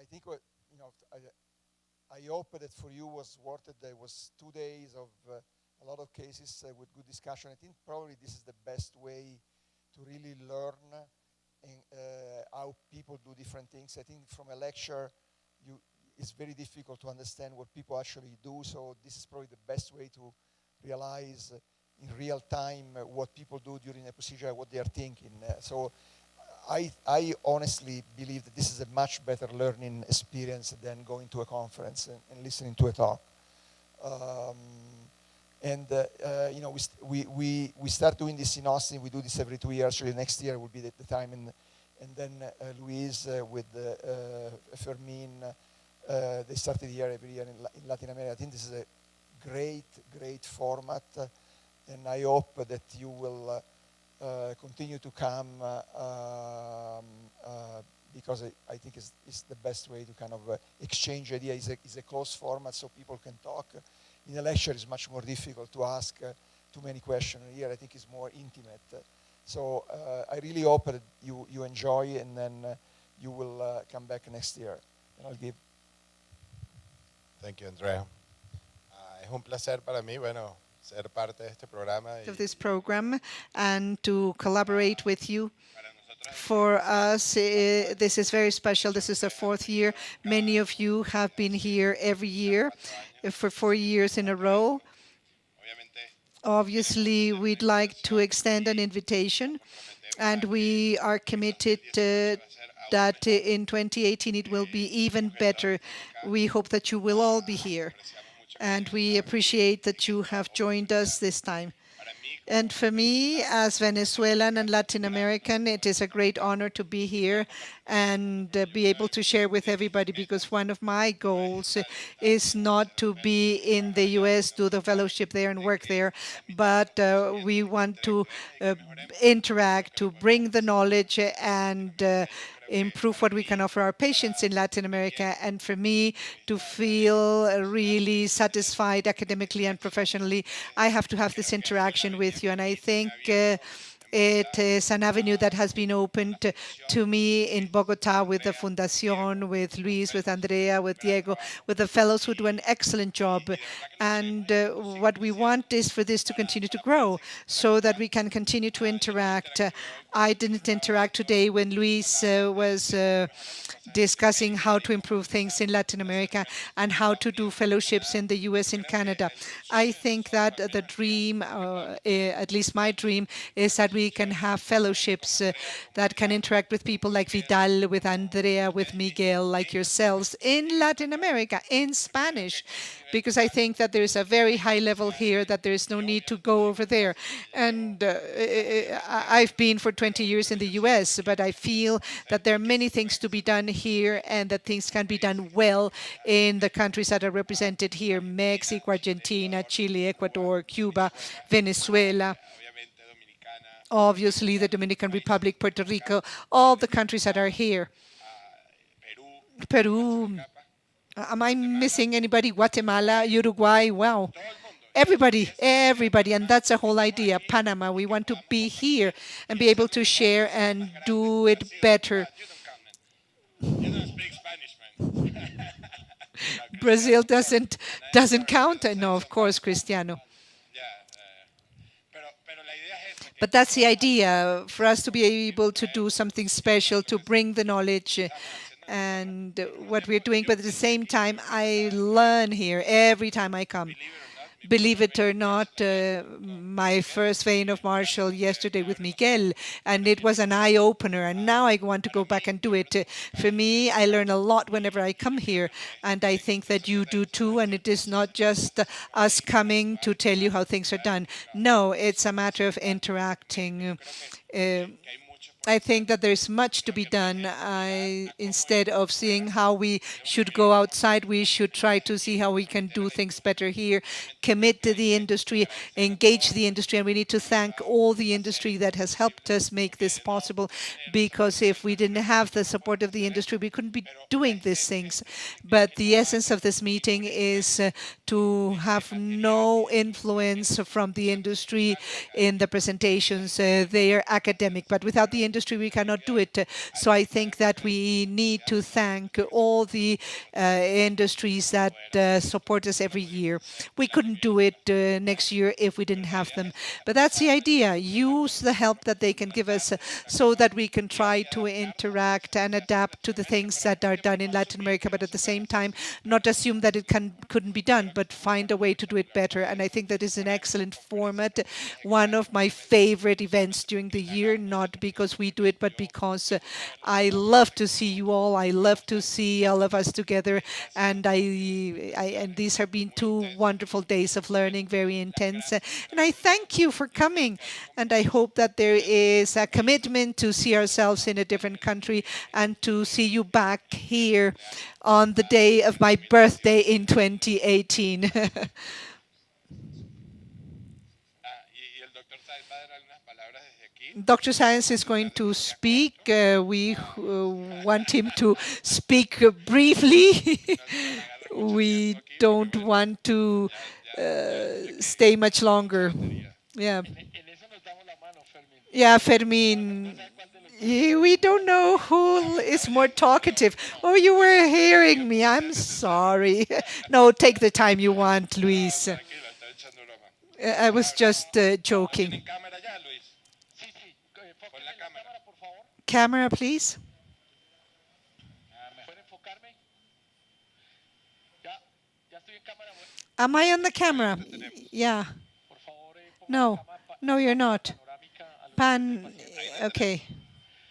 think I hope that for you was worth it. There was 2 days of a lot of cases with good discussion. I think probably this is the best way to really learn how people do different things. I think from a lecture, it's very difficult to understand what people actually do. So this is probably the best way to realize in real time what people do during a procedure, what they are thinking. So I honestly believe that this is a much better learning experience than going to a conference and listening to a talk. We start doing this in Austin. We do this every 2 years. So next year will be the time, and then Luis with Fermin, they started here every year in Latin America. I think this is a great format, and I hope that you will continue to come because I think it's the best way to kind of exchange ideas. It's a closed format so people can talk. In a lecture, it's much more difficult to ask too many questions. Here, I think it's more intimate. So I really hope that you enjoy, and then you will come back next year. And I'll give. Thank you, Andrea. Es un placer para mí, bueno, ser parte de este programa. Of this program and to collaborate with you. For us, this is very special. This is the 4th year. Many of you have been here every year for 4 years in a row. Obviously, we'd like to extend an invitation, and we are committed that in 2018 it will be even better. We hope that you will all be here, and we appreciate that you have joined us this time. And for me, as Venezuelan and Latin American, it is a great honor to be here and be able to share with everybody, because one of my goals is not to be in the US, do the fellowship there and work there, but we want to interact, to bring the knowledge and improve what we can offer our patients in Latin America, and for me to feel really satisfied academically and professionally, I have to have this interaction with you. And I think it is an avenue that has been opened to me in Bogota with the Fundación, with Luis, with Andrea, with Diego, with the fellows who do an excellent job. And what we want is for this to continue to grow so that we can continue to interact. I didn't interact today when Luis was discussing how to improve things in Latin America and how to do fellowships in the US and Canada. I think that the dream, at least my dream, is that we can have fellowships that can interact with people like Vidal, with Andrea, with Miguel, like yourselves, in Latin America, in Spanish, because I think that there's a very high level here that there's no need to go over there. And I've been for 20 years in the US, but I feel that there are many things to be done here and that things can be done well in the countries that are represented here: Mexico, Argentina, Chile, Ecuador, Cuba, Venezuela, obviously the Dominican Republic, Puerto Rico, all the countries that are here. Peru. Am I missing anybody? Guatemala, Uruguay, wow. Everybody, and that's the whole idea. Panama, we want to be here and be able to share and do it better. Brazil doesn't count? No, of course, Cristiano. But that's the idea, for us to be able to do something special, to bring the knowledge and what we're doing. But at the same time, I learn here every time I come. Believe it or not, my first vein of Marshall yesterday with Miguel, and it was an eye-opener, and now I want to go back and do it. For me, I learn a lot whenever I come here, and I think that you do too, and it is not just us coming to tell you how things are done. No, it's a matter of interacting. I think that there's much to be done. Instead of seeing how we should go outside, we should try to see how we can do things better here, commit to the industry, engage the industry, and we need to thank all the industry that has helped us make this possible, because if we didn't have the support of the industry, we couldn't be doing these things. But the essence of this meeting is to have no influence from the industry in the presentations. They are academic, but without the industry, industry, we cannot do it. So I think that we need to thank all the industries that support us every year. We couldn't do it next year if we didn't have them. But that's the idea. Use the help that they can give us so that we can try to interact and adapt to the things that are done in Latin America, but at the same time, not assume that it couldn't be done, but find a way to do it better. And I think that is an excellent format, one of my favorite events during the year, not because we do it, but because I love to see you all. I love to see all of us together. And and these have been 2 wonderful days of learning, very intense. And I thank you for coming. And I hope that there is a commitment to see ourselves in a different country and to see you back here on the day of my birthday in 2018. Dr. Saenz is going to speak. We want him to speak briefly. We don't want to stay much longer. Yeah. Yeah, Fermin. We don't know who is more talkative. Oh, you were hearing me. I'm sorry. No, take the time you want, Luis. I was just joking. Camera, please. Am I on the camera? Yeah. No. No, you're not. Pan. Okay.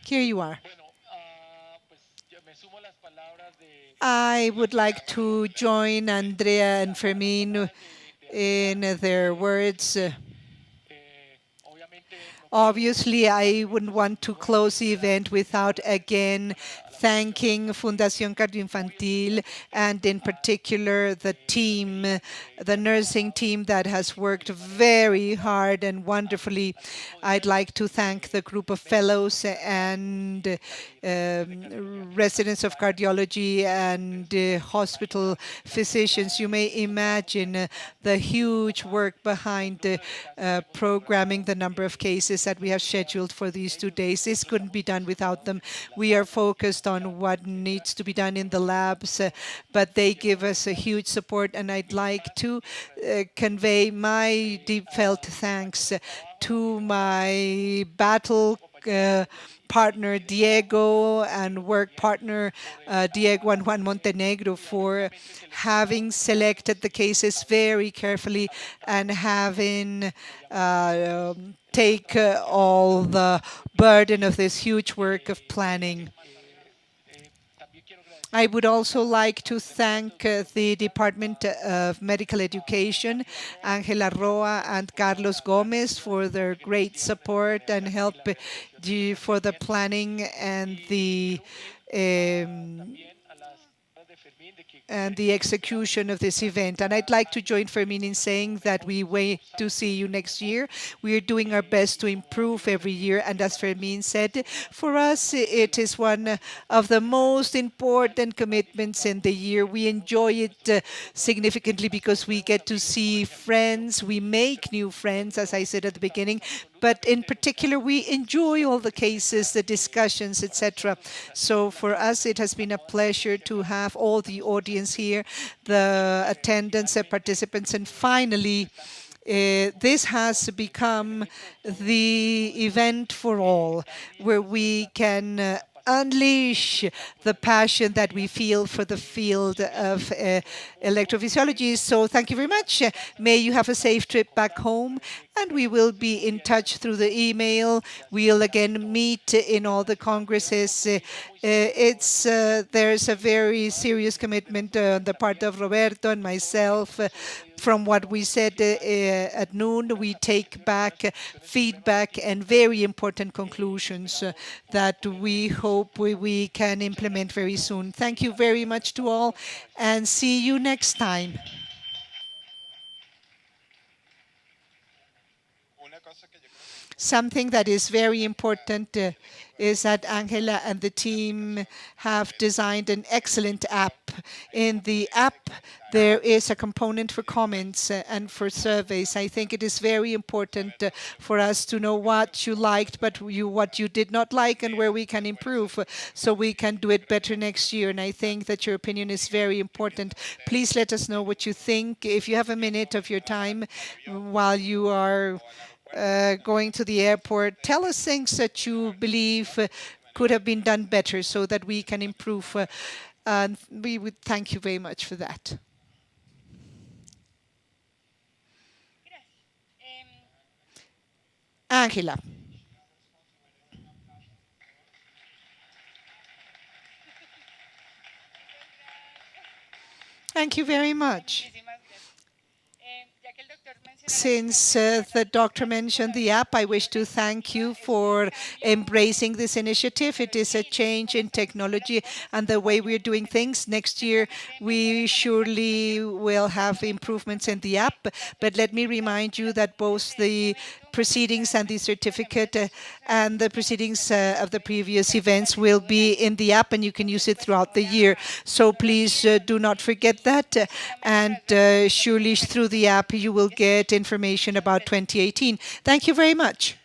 Here you are. I would like to join Andrea and Fermin in their words. Obviously, I wouldn't want to close the event without again thanking Fundación Cardioinfantil and in particular the team, the nursing team that has worked very hard and wonderfully. I'd like to thank the group of fellows and residents of cardiology and hospital physicians. You may imagine the huge work behind programming the number of cases that we have scheduled for these 2 days. This couldn't be done without them. We are focused on what needs to be done in the labs, but they give us a huge support, and I'd like to convey my deep felt thanks to my battle partner Diego and work partner Diego and Juan Montenegro for having selected the cases very carefully and having take all the burden of this huge work of planning. I would also like to thank the Department of Medical Education, Angela Roa and Carlos Gomez, for their great support and help for the planning and the execution of this event. And I'd like to join Fermin in saying that we wait to see you next year. We are doing our best to improve every year. And as Fermin said, for us, it is one of the most important commitments in the year. We enjoy it significantly because we get to see friends. We make new friends, as I said at the beginning. But in particular, we enjoy all the cases, the discussions, etc. So for us, it has been a pleasure to have all the audience here, the attendants, the participants, and finally, this has become the event for all, where we can unleash the passion that we feel for the field of electrophysiology. So thank you very much. May you have a safe trip back home, and we will be in touch through the email. We'll again meet in all the congresses. There's a very serious commitment on the part of Roberto and myself. From what we said at noon, we take back feedback and very important conclusions that we hope we can implement very soon. Thank you very much to all, and see you next time. Something that is very important is that Angela and the team have designed an excellent app. In the app, there is a component for comments and for surveys. I think it is very important for us to know what you liked, but what you did not like, and where we can improve, so we can do it better next year. And I think that your opinion is very important. Please let us know what you think. If you have a minute of your time while you are going to the airport, tell us things that you believe could have been done better so that we can improve. And we would thank you very much for that. Angela. Thank you very much. Since the doctor mentioned the app, I wish to thank you for embracing this initiative. It is a change in technology and the way we're doing things. Next year, we surely will have improvements in the app. But let me remind you that both the proceedings and the certificate and the proceedings of the previous events will be in the app, and you can use it throughout the year. So please do not forget that. And surely through the app, you will get information about 2018. Thank you very much.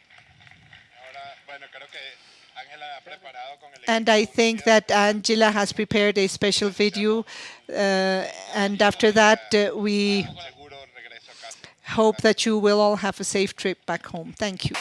And I think that Angela has prepared a special video. And after that, we hope that you will all have a safe trip back home. Thank you.